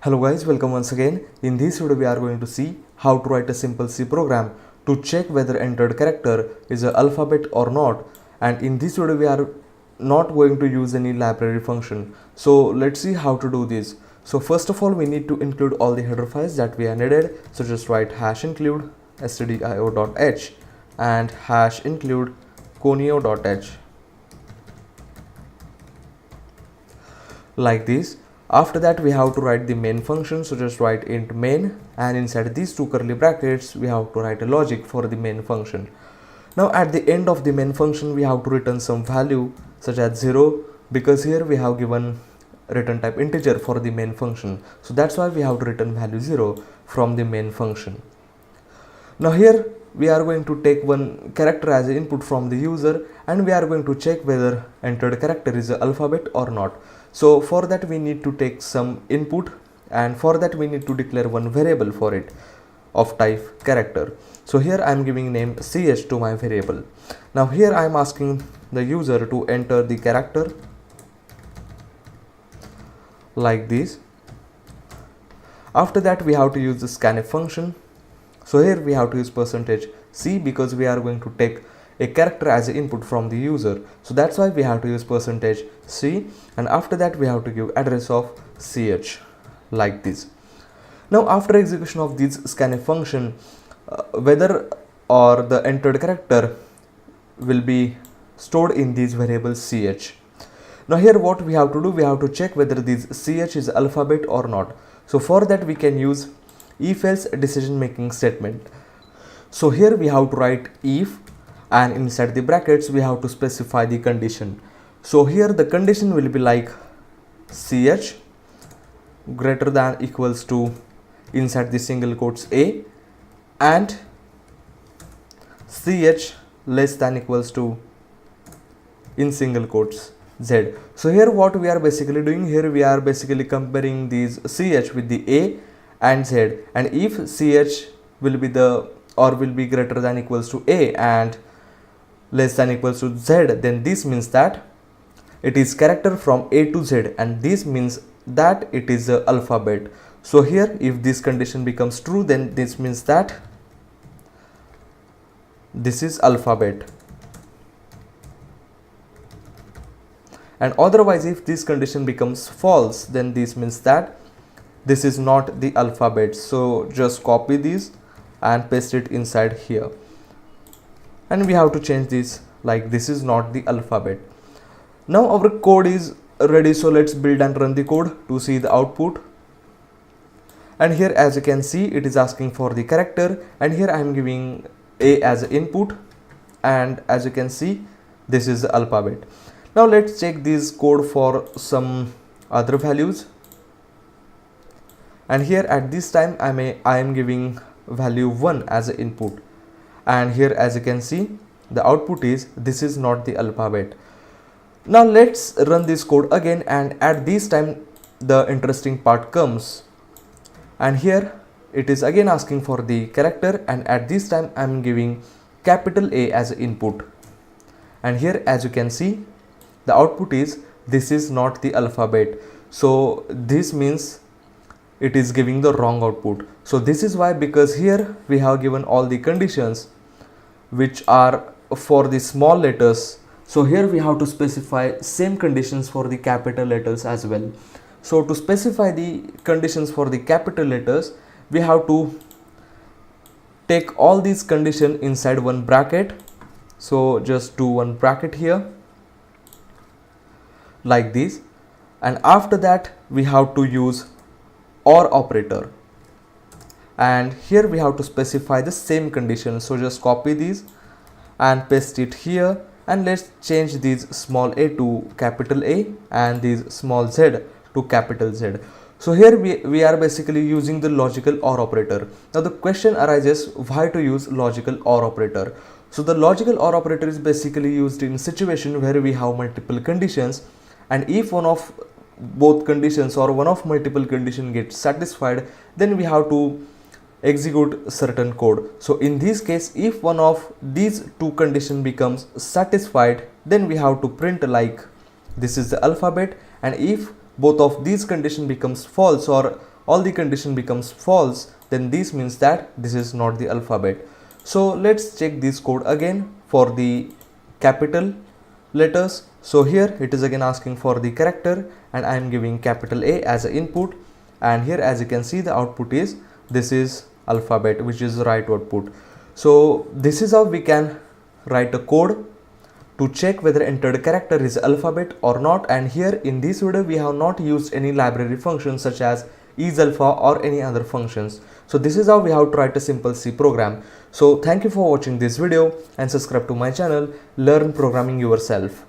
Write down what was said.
Hello guys, welcome once again. In this video we are going to see how to write a simple C program to check whether entered character is an alphabet or not. And in this video we are not going to use any library function. So let's see how to do this. So first of all we need to include all the header files that we are needed. So just write #include stdio.h and #include conio.h like this. After that we have to write the main function, so just write int main, and inside these two curly brackets we have to write a logic for the main function. Now at the end of the main function we have to return some value such as 0, because here we have given return type integer for the main function, so that's why we have to return value 0 from the main function. Now here we are going to take one character as an input from the user, and we are going to check whether entered character is an alphabet or not. So for that we need to take some input, and for that we need to declare one variable for it of type character. So here I am giving name ch to my variable. Now here I am asking the user to enter the character like this. After that we have to use the scanf function. So here we have to use %c because we are going to take a character as an input from the user, so that's why we have to use %c, and after that we have to give address of ch like this. Now after execution of this scanf function, whether or the entered character will be stored in this variable ch. Now here what we have to do, we have to check whether this ch is alphabet or not. So for that we can use if else decision making statement. So here we have to write if, and inside the brackets we have to specify the condition. So here the condition will be like ch greater than equals to inside the single quotes a, and ch less than equals to in single quotes z. So here what we are basically doing, here we are basically comparing these ch with the a and z, and if ch will be the or will be greater than equals to a and less than equals to z, then this means that it is character from a to z, and this means that it is a alphabet. So here if this condition becomes true, then this means that this is alphabet, and otherwise if this condition becomes false, then this means that this is not the alphabet. So just copy this and paste it inside here, and we have to change this like this is not the alphabet. Now our code is ready, so let's build and run the code to see the output. And here as you can see it is asking for the character, and here I am giving a as input, and as you can see this is the alphabet. Now let's check this code for some other values, and here at this time I am giving value 1 as an input, and here as you can see the output is this is not the alphabet. Now let's run this code again, and at this time the interesting part comes, and here it is again asking for the character, and at this time I am giving capital A as input, and here as you can see the output is this is not the alphabet. So this means it is giving the wrong output. So this is why, because here we have given all the conditions which are for the small letters, so here we have to specify same conditions for the capital letters as well. So to specify the conditions for the capital letters, we have to take all these conditions inside one bracket. So just do one bracket here like this, and after that we have to use OR operator, and here we have to specify the same condition. So just copy these and paste it here, and let's change these small a to capital A and these small z to capital Z. So here we are basically using the logical OR operator. Now the question arises, why to use logical OR operator? So the logical OR operator is basically used in situation where we have multiple conditions, and if one of both conditions or one of multiple condition gets satisfied, then we have to execute certain code. So in this case, if one of these two condition becomes satisfied, then we have to print like this is the alphabet, and if both of these condition becomes false or all the condition becomes false, then this means that this is not the alphabet. So let's check this code again for the capital letters. So here it is again asking for the character, and I am giving capital A as an input, and here as you can see the output is this is alphabet, which is the right output. So this is how we can write a code to check whether entered character is alphabet or not. And here in this video we have not used any library functions such as isalpha or any other functions. So this is how we have to write a simple C program. So thank you for watching this video and subscribe to my channel, Learn Programming Yourself.